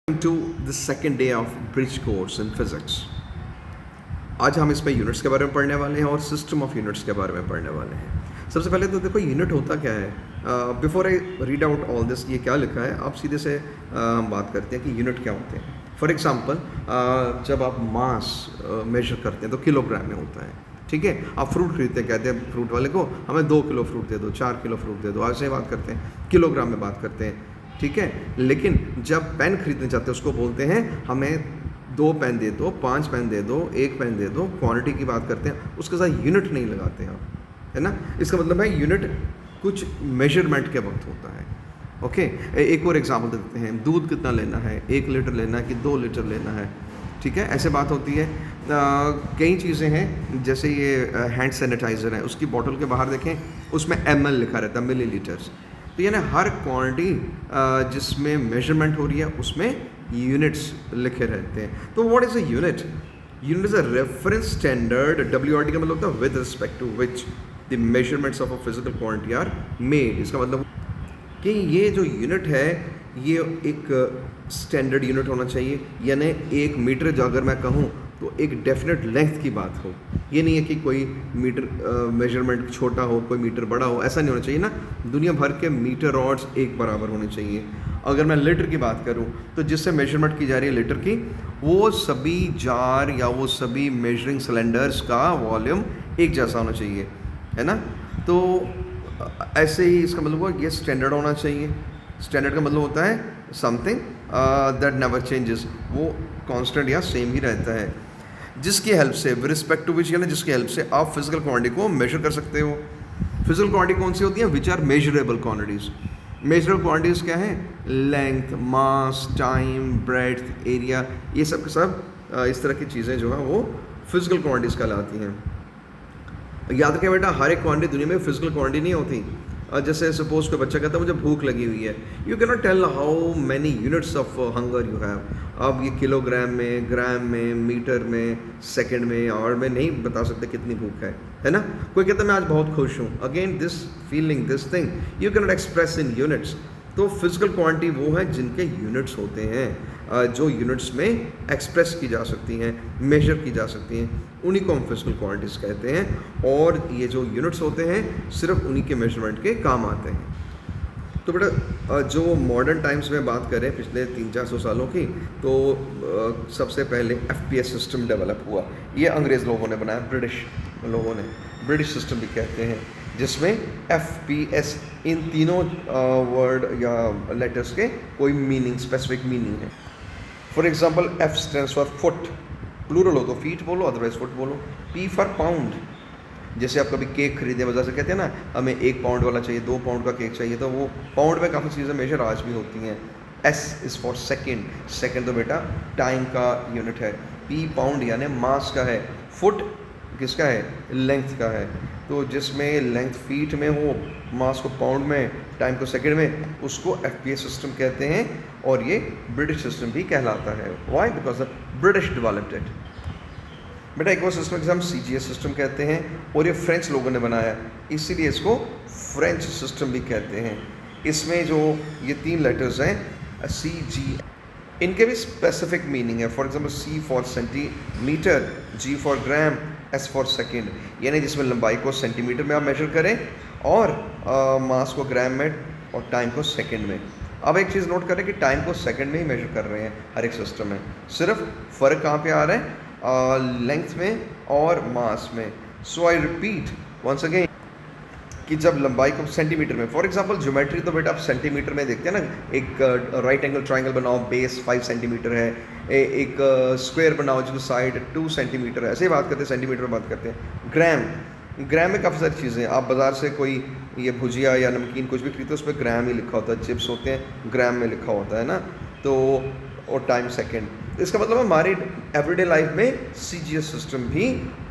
To the second day of bridge course in physics. आज हम इसमें यूनिट्स के बारे में पढ़ने वाले हैं और सिस्टम ऑफ यूनिट्स के बारे में पढ़ने वाले हैं। सबसे पहले तो देखो यूनिट होता क्या है। Before I read out all this, ये क्या लिखा है आप सीधे से हम बात करते हैं कि यूनिट क्या होते हैं। फॉर एग्जांपल जब आप मास मेजर करते हैं तो किलोग्राम में होता है, ठीक है। आप फ्रूट खरीदते हैं, कहते हैं फ्रूट वाले को हमें 2 किलो फ्रूट दे दो, 4 किलो फ्रूट दे दो, ऐसे ही बात करते हैं, किलोग्राम में बात करते हैं, ठीक है। लेकिन जब पेन खरीदने जाते हैं उसको बोलते हैं हमें 2 पेन दे दो, 5 पेन दे दो, 1 पेन दे दो, क्वांटिटी की बात करते हैं, उसके साथ यूनिट नहीं लगाते आप, है ना। इसका मतलब है यूनिट कुछ मेजरमेंट के वक्त होता है। ओके, एक और एग्जांपल देते हैं, दूध कितना लेना है, 1 लीटर लेना है कि 2 लीटर लेना है, ठीक है। ऐसे बात होती है। कई चीज़ें हैं, जैसे ये हैंड सैनिटाइज़र है, उसकी बॉटल के बाहर देखें उसमें ml लिखा रहता है, मिली लीटर्स। तो यानी हर क्वांटिटी जिसमें मेजरमेंट हो रही है उसमें यूनिट्स लिखे रहते हैं। तो what is a unit? Unit is a reference standard, WRT का मतलब होता है with respect to which the measurements of a physical quantity are made. इसका मतलब कि ये जो यूनिट है ये एक स्टैंडर्ड यूनिट होना चाहिए, यानी 1 मीटर जो अगर मैं कहूँ तो एक डेफिनेट लेंथ की बात हो। ये नहीं है कि कोई मीटर मेजरमेंट छोटा हो, कोई मीटर बड़ा हो, ऐसा नहीं होना चाहिए ना। दुनिया भर के मीटर रॉड्स एक बराबर होने चाहिए। अगर मैं लीटर की बात करूं तो जिससे मेजरमेंट की जा रही है लीटर की, वो सभी जार या वो सभी मेजरिंग सिलेंडर्स का वॉल्यूम एक जैसा होना चाहिए, है ना। तो ऐसे ही इसका मतलब हुआ ये स्टैंडर्ड होना चाहिए। स्टैंडर्ड का मतलब होता है समथिंग दैट नेवर चेंजेस, वो कांस्टेंट या सेम ही रहता है, जिसकी हेल्प से विद रिस्पेक्ट टू विच, यानी जिसकी हेल्प से आप फिजिकल क्वांटिटी को मेजर कर सकते हो। फिजिकल क्वांटिटी कौन सी होती है? Which are measurable quantities. Measurable quantities क्या है? Length, mass, time, breadth, area, ये सब के सब इस तरह की चीज़ें जो है वो फिजिकल क्वांटिटीज कहलाती हैं। याद रखें बेटा, हर एक क्वांटिटी दुनिया में फिजिकल क्वांटिटी नहीं होती। जैसे सपोज कोई बच्चा कहता है मुझे भूख लगी हुई है, you can not tell how many units of hunger you have. अब ये किलोग्राम में, ग्राम में, मीटर में, सेकंड में, आवर में नहीं बता सकते कितनी भूख है ना। कोई कहता है मैं आज बहुत खुश हूँ, again this feeling, this thing you can not express in units. तो फिजिकल क्वांटिटी वो है जिनके यूनिट्स होते हैं, जो यूनिट्स में एक्सप्रेस की जा सकती हैं, मेजर की जा सकती हैं, उन्हीं को हम फिजिकल क्वांटिटीज़ कहते हैं। और ये जो यूनिट्स होते हैं सिर्फ उन्हीं के मेजरमेंट के काम आते हैं। तो बेटा जो मॉडर्न टाइम्स में बात करें पिछले 300-400 सालों की, तो सबसे पहले FPS सिस्टम डेवलप हुआ। ये अंग्रेज़ लोगों ने बनाया, ब्रिटिश लोगों ने, ब्रिटिश सिस्टम भी कहते हैं, जिसमें FPS इन तीनों वर्ड या लेटर्स के कोई मीनिंग, स्पेसिफिक मीनिंग है। For example F stands for foot, plural हो तो फीट बोलो, अदरवाइज फुट बोलो। P फॉर पाउंड, जैसे आप कभी केक खरीदे बाजार से, कहते हैं ना हमें 1 पाउंड वाला चाहिए, 2 पाउंड का केक चाहिए, तो वो पाउंड में काफ़ी चीज़ें मेजर आज भी होती हैं। S is for second, second तो बेटा टाइम का यूनिट है। P पाउंड यानी मास का है। फुट किसका है? लेंथ का है। तो जिसमें लेंथ फीट में हो, मास को पाउंड में, टाइम को सेकंड में, उसको FPS सिस्टम कहते हैं। और ये ब्रिटिश सिस्टम भी कहलाता है। Why? Because the British developed it. बेटा एक और सिस्टम जिसे हम CGS सिस्टम कहते हैं, और ये फ्रेंच लोगों ने बनाया, इसीलिए इसको फ्रेंच सिस्टम भी कहते हैं। इसमें जो ये 3 लेटर्स हैं CG, इनके भी स्पेसिफिक मीनिंग है। For example C for centimetre, G for gram, S for second, यानी जिसमें लंबाई को सेंटीमीटर में आप मेजर करें और मास को ग्राम में और टाइम को सेकेंड में। अब एक चीज़ नोट करें कि टाइम को सेकेंड में ही मेजर कर रहे हैं हर एक सिस्टम में, सिर्फ फ़र्क कहाँ पे आ रहा है? लेंथ में और मास में। सो आई रिपीट वंस अगेन कि जब लंबाई को सेंटीमीटर में, फॉर एग्जांपल ज्योमेट्री तो बेटा आप सेंटीमीटर में देखते हैं ना। एक राइट एंगल ट्राइंगल बनाओ, बेस 5 सेंटीमीटर है, एक स्क्वायर बनाओ जिसकी साइड 2 सेंटीमीटर है, ऐसे ही बात करते हैं, सेंटीमीटर में बात करते हैं। ग्राम, ग्राम में काफ़ी सारी चीज़ें, आप बाज़ार से कोई ये भुजिया या नमकीन कुछ भी खरीदते हो उस पर ग्राम ही लिखा होता है, चिप्स होते हैं ग्राम में लिखा होता है ना। तो और टाइम सेकेंड, इसका मतलब हमारी एवरीडे लाइफ में CGS सिस्टम भी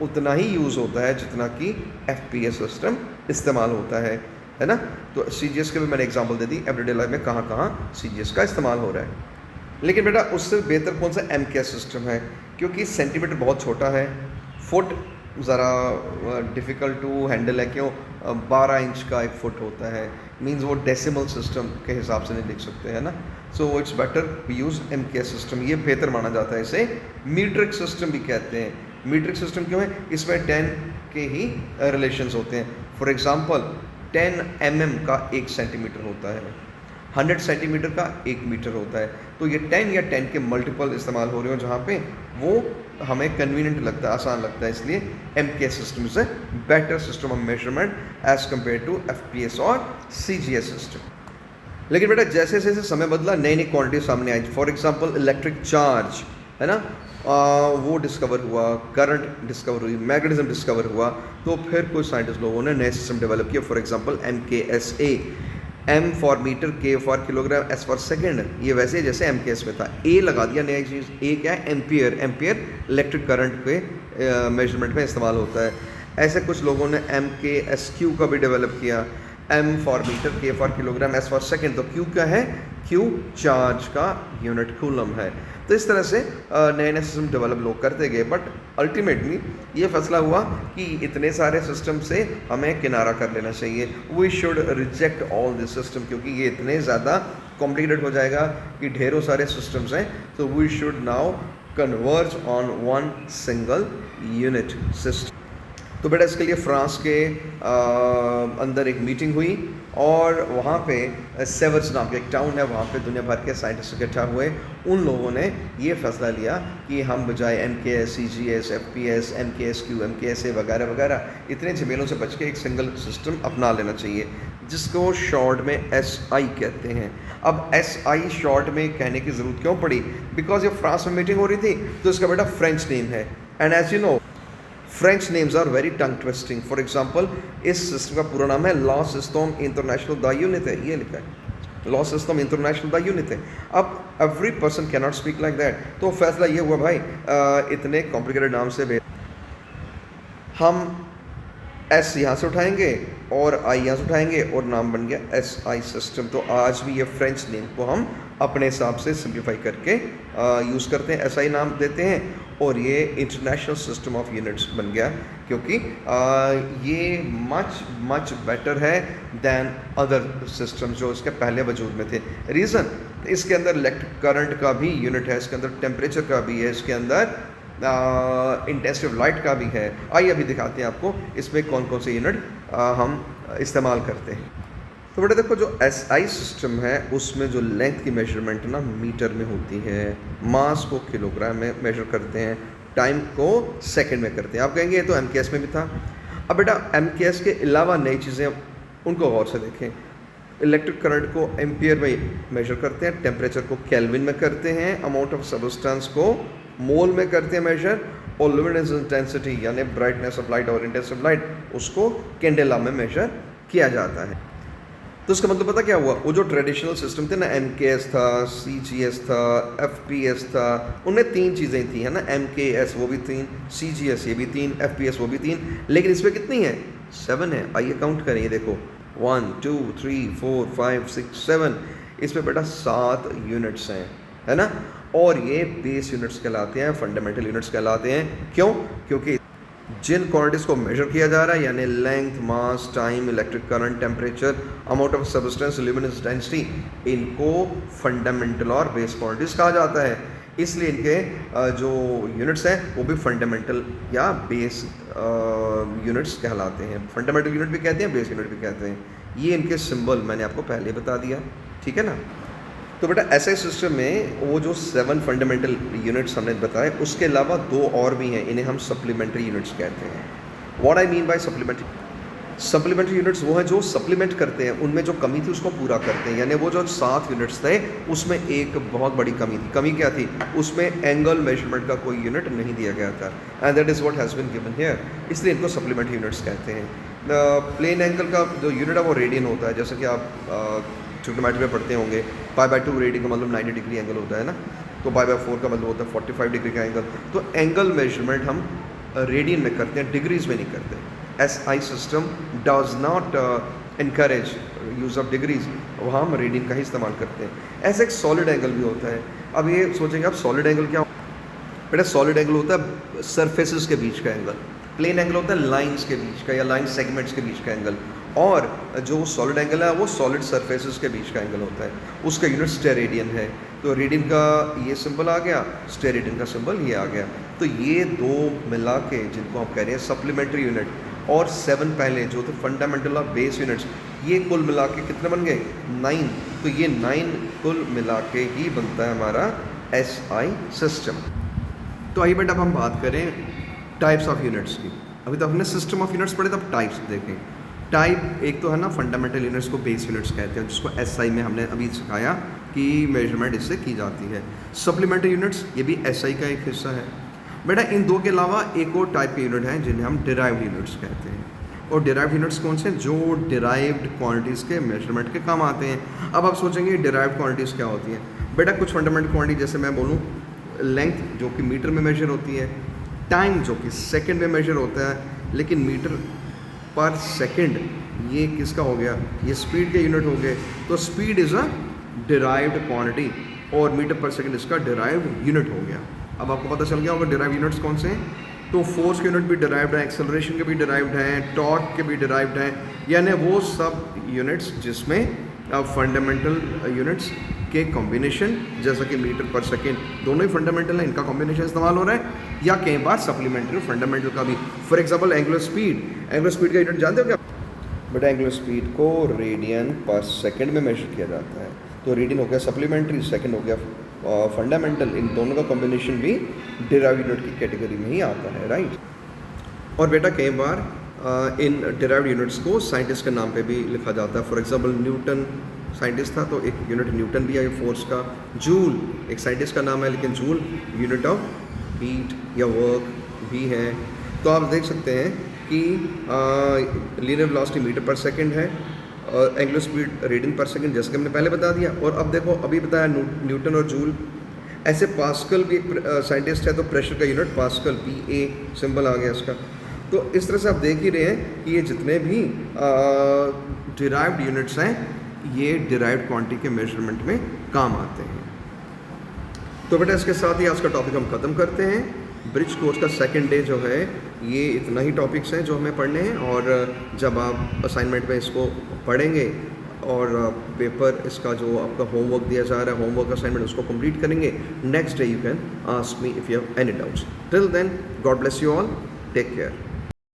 उतना ही यूज़ होता है जितना कि FPS सिस्टम इस्तेमाल होता है ना। तो CGS के भी मैंने एग्जांपल दे दी, एवरीडे लाइफ में कहाँ कहाँ CGS का इस्तेमाल हो रहा है। लेकिन बेटा उससे बेहतर कौन सा MKS सिस्टम है, क्योंकि सेंटीमीटर बहुत छोटा है, फुट ज़रा डिफ़िकल्ट टू हैंडल है। क्यों? 12 इंच का 1 फुट होता है, मीन्स वो डेसिमल सिस्टम के हिसाब से नहीं लिख सकते, है ना। So it's better we use MKS system, ये बेहतर माना जाता है। इसे मीट्रिक सिस्टम भी कहते हैं। मीट्रिक सिस्टम क्यों है? इसमें 10 के ही रिलेशंस होते हैं। फॉर एग्जांपल 10 mm का 1 सेंटीमीटर होता है, 100 सेंटीमीटर का 1 मीटर होता है। तो ये 10 या 10 के मल्टीपल इस्तेमाल हो रहे हो जहाँ पे वो हमें कन्वीनियंट लगता है, आसान लगता है, इसलिए MKS system is a better system of measurement as compare to FPS और CGS सिस्टम। लेकिन बेटा जैसे जैसे समय बदला नई नई क्वांटिटी सामने आई। फॉर एग्जांपल इलेक्ट्रिक चार्ज है ना, वो डिस्कवर हुआ, करंट डिस्कवर हुई, मैग्नेटिज्म डिस्कवर हुआ, तो फिर कुछ साइंटिस्ट लोगों ने नए सिस्टम डेवलप किया। For example MKSA, M for metre, K for kilogram, S for second. ये वैसे जैसे MKS में था, A लगा दिया नया चीज़। A क्या है? एम्पियर। एम्पियर इलेक्ट्रिक करंट के मेजरमेंट में इस्तेमाल होता है। ऐसे कुछ लोगों ने MKSQ का भी डेवलप किया। M for metre, K for kilogram, S for second. तो Q क्या है? Q चार्ज का यूनिट कूलम है। तो इस तरह से नए नए सिस्टम डेवलप लोग करते गए, बट अल्टीमेटली ये फैसला हुआ कि इतने सारे सिस्टम से हमें किनारा कर लेना चाहिए। We should reject all this system, क्योंकि ये इतने ज़्यादा कॉम्प्लिकेटेड हो जाएगा कि ढेरों सारे सिस्टम्स हैं। तो we should now converge on one single unit system. तो बेटा इसके लिए फ्रांस के अंदर एक मीटिंग हुई और वहाँ पे सेवर्स नाम का एक टाउन है, वहाँ पे दुनिया भर के साइंटिस्ट इकट्ठा हुए। उन लोगों ने ये फैसला लिया कि हम बजाय MKS, CGS, FPS, MKSQ, MKSA वगैरह वगैरह इतने झमेलों से बच के एक सिंगल सिस्टम अपना लेना चाहिए, जिसको शॉर्ट में SI कहते हैं। अब SI शॉर्ट में कहने की ज़रूरत क्यों पड़ी? बिकॉज ये फ्रांस में मीटिंग हो रही थी, तो इसका बेटा फ्रेंच नेम है। And as you know French names are very tongue twisting. For example इस सिस्टम का पूरा नाम है लॉ सिस्टम इंटरनेशनल द यूनिट है, ये लिखा है लॉ सिस्टम इंटरनेशनल द यूनिट है। अब every person can not speak like that, तो फैसला ये हुआ भाई इतने कॉम्प्लिकेटेड नाम से हम S यहाँ से उठाएंगे और I यहाँ से उठाएंगे और नाम बन गया SI सिस्टम। तो आज भी ये फ्रेंच नेम को हम अपने हिसाब से सिंप्लीफाई करके यूज़ करते हैं, SI नाम देते हैं, और ये इंटरनेशनल सिस्टम ऑफ यूनिट्स बन गया, क्योंकि ये मच मच बेटर है दैन अदर सिस्टम जो इसके पहले वजूद में थे। रीज़न, इसके अंदर इलेक्ट्रिक करंट का भी यूनिट है, इसके अंदर टेम्परेचर का भी है, इसके अंदर इंटेंसिव लाइट का भी है। आइए अभी दिखाते हैं आपको इसमें कौन कौन से यूनिट हम इस्तेमाल करते हैं। तो बेटा देखो जो SI सिस्टम है उसमें जो लेंथ की मेजरमेंट ना मीटर में होती है, मास को किलोग्राम में मेजर करते हैं, टाइम को सेकंड में करते हैं। आप कहेंगे ये तो MKS में भी था। अब बेटा MKS के अलावा नई चीज़ें उनको गौर से देखें। इलेक्ट्रिक करंट को एम्पियर में मेजर करते हैं, टेम्परेचर को केल्विन में करते हैं, अमाउंट ऑफ सब्सटेंस को मोल में करते हैं मेजर, और लुमिनस इंटेंसिटी यानी ब्राइटनेस ऑफ लाइट और इंटेंसिव लाइट उसको कैंडेला में मेजर किया जाता है। तो इसका मतलब पता क्या हुआ? वो जो ट्रेडिशनल सिस्टम थे ना, MKS था, CGS था, FPS था, उनमें 3 चीज़ें थी है ना, MKS वो भी 3, CGS ये भी 3, FPS वो भी 3, लेकिन इसमें कितनी है? 7 है। आइए काउंट करें, ये देखो 1 2 3 4 5 6 7, इसमें बेटा 7 यूनिट्स हैं है ना, और ये बेस यूनिट्स कहलाते हैं, फंडामेंटल यूनिट्स कहलाते हैं। क्यों? क्योंकि जिन क्वांटिटीज़ को मेजर किया जा रहा है यानी length, mass, time, electric current, temperature, amount of substance, luminous density, इनको फंडामेंटल और बेस क्वांटिटीज़ कहा जाता है। इसलिए इनके जो यूनिट्स हैं वो भी फंडामेंटल या बेस यूनिट्स कहलाते हैं। फंडामेंटल यूनिट भी कहते हैं, बेस यूनिट भी कहते हैं। ये इनके सिंबल मैंने आपको पहले बता दिया, ठीक है ना। तो बेटा SI सिस्टम में वो जो 7 फंडामेंटल यूनिट्स हमने बताए, उसके अलावा 2 और भी हैं, इन्हें हम सप्लीमेंट्री यूनिट्स कहते हैं। What I mean by supplementary units वो हैं जो सप्लीमेंट करते हैं, उनमें जो कमी थी उसको पूरा करते हैं। यानी वो जो 7 यूनिट्स थे उसमें एक बहुत बड़ी कमी थी। कमी क्या थी? उसमें एंगल मेजरमेंट का कोई यूनिट नहीं दिया गया था, and that is what has been given here, इसलिए इनको सप्लीमेंट्री यूनिट्स कहते हैं। प्लेन एंगल का जो यूनिट है वो रेडियन होता है, जैसे कि आप ट्रिग्नोमेट्री में पढ़ते होंगे। π/2 रेडियन का मतलब 90 डिग्री एंगल होता है ना, तो π/4 का मतलब होता है 45 डिग्री का एंगल। तो एंगल मेजरमेंट हम रेडियन में करते हैं, डिग्रीज में नहीं करते। SI system does not encourage use of degrees, वहाँ हम रेडियन का ही इस्तेमाल करते हैं। ऐसे एक सॉलिड एंगल भी होता है। अब ये सोचेंगे आप सॉलिड एंगल क्या? बेटा सॉलिड एंगल होता है सरफेसेस के बीच का एंगल, प्लेन एंगल होता है लाइंस के बीच का या लाइन सेगमेंट्स के बीच का एंगल, और जो सॉलिड एंगल है वो सॉलिड सरफेसेस के बीच का एंगल होता है, उसका यूनिट स्टेरेडियन है। तो रेडियन का ये सिंबल आ गया, स्टेरेडियन का सिंबल ये आ गया। तो ये दो मिला के जिनको आप कह रहे हैं सप्लीमेंट्री यूनिट, और 7 पहले जो थे फंडामेंटल और बेस यूनिट्स, ये कुल मिला के कितने बन गए 9। तो ये 9 कुल मिला के ही बनता है हमारा SI सिस्टम। तो आइए बेटा अब हम बात करें टाइप्स ऑफ यूनिट्स की। अभी तो हमने सिस्टम ऑफ यूनिट्स पढ़े, तब टाइप्स देखें। टाइप एक तो है ना फंडामेंटल यूनिट्स को बेस यूनिट्स कहते हैं, जिसको SI में हमने अभी सिखाया कि मेजरमेंट इससे की जाती है। सप्लीमेंट्री यूनिट्स ये भी SI का एक हिस्सा है। बेटा इन दो के अलावा एक और टाइप के यूनिट हैं जिन्हें हम डिराइव्ड यूनिट्स कहते हैं। और डिराइव्ड यूनिट्स कौन से? जो डिराइव्ड क्वांटिटीज़ के मेजरमेंट के काम आते हैं। अब आप सोचेंगे डिराइव्ड क्वांटिटीज़ क्या होती हैं? बेटा कुछ फंडामेंटल क्वांटिटी, जैसे मैं बोलूँ लेंथ जो कि मीटर में मेजर होती है, टाइम जो कि सेकंड में मेजर होता है, लेकिन मीटर पर सेकंड ये किसका हो गया? ये स्पीड के यूनिट हो गए। तो speed is a derived quantity और मीटर पर सेकंड इसका डिराइव्ड यूनिट हो गया। अब आपको पता चल गया होगा डिराइव्ड यूनिट्स कौन से हैं। तो फोर्स के यूनिट भी डिराइव्ड है, एक्सेलरेशन के भी डिराइव्ड हैं, टॉर्क के भी डिराइव्ड हैं, यानी वो सब यूनिट्स जिसमें फंडामेंटल यूनिट्स के कॉम्बिनेशन, जैसा कि मीटर पर सेकेंड दोनों ही फंडामेंटल हैं, इनका कॉम्बिनेशन इस्तेमाल हो रहा है, या कई बार सप्लीमेंट्री फंडामेंटल का भी। फॉर एग्जाम्पल एंगुलर स्पीड का यूनिट जानते हो क्या? बट एंगुलर स्पीड को रेडियन पर सेकेंड में मेजर किया जाता है। तो रेडियन हो गया सप्लीमेंट्री, सेकेंड हो गया फंडामेंटल, इन दोनों का कॉम्बिनेशन भी डिराइव्ड यूनिट की कैटेगरी में ही आता है, राइट। और बेटा कई बार इन डिराइव्ड यूनिट्स को साइंटिस्ट के नाम पे भी लिखा जाता है। फॉर एग्जांपल न्यूटन साइंटिस्ट था तो एक यूनिट न्यूटन भी है फोर्स का। जूल एक साइंटिस्ट का नाम है, लेकिन जूल यूनिट ऑफ हीट या वर्क भी है। तो आप देख सकते हैं कि लीनियर वेलोसिटी मीटर पर सेकेंड है, एंगुलर स्पीड रेडियन पर सेकंड, जैसे कि हमने पहले बता दिया। और अब देखो अभी बताया न्यूटन और जूल। ऐसे पास्कल भी एक साइंटिस्ट है, तो प्रेशर का यूनिट पास्कल, PA सिंबल आ गया इसका। तो इस तरह से आप देख ही रहे हैं कि ये जितने भी डिराइव्ड यूनिट्स हैं ये डिराइव्ड क्वांटिटी के मेजरमेंट में काम आते हैं। तो बेटा इसके साथ ही आज का टॉपिक हम ख़त्म करते हैं। ब्रिज कोर्स का सेकंड डे जो है ये इतना ही टॉपिक्स हैं जो हमें पढ़ने हैं, और जब आप असाइनमेंट में इसको पढ़ेंगे और पेपर इसका जो आपका होमवर्क दिया जा रहा है, होमवर्क असाइनमेंट, उसको कंप्लीट करेंगे, next day you can ask me if you have any doubts. Till then God bless you all, take care.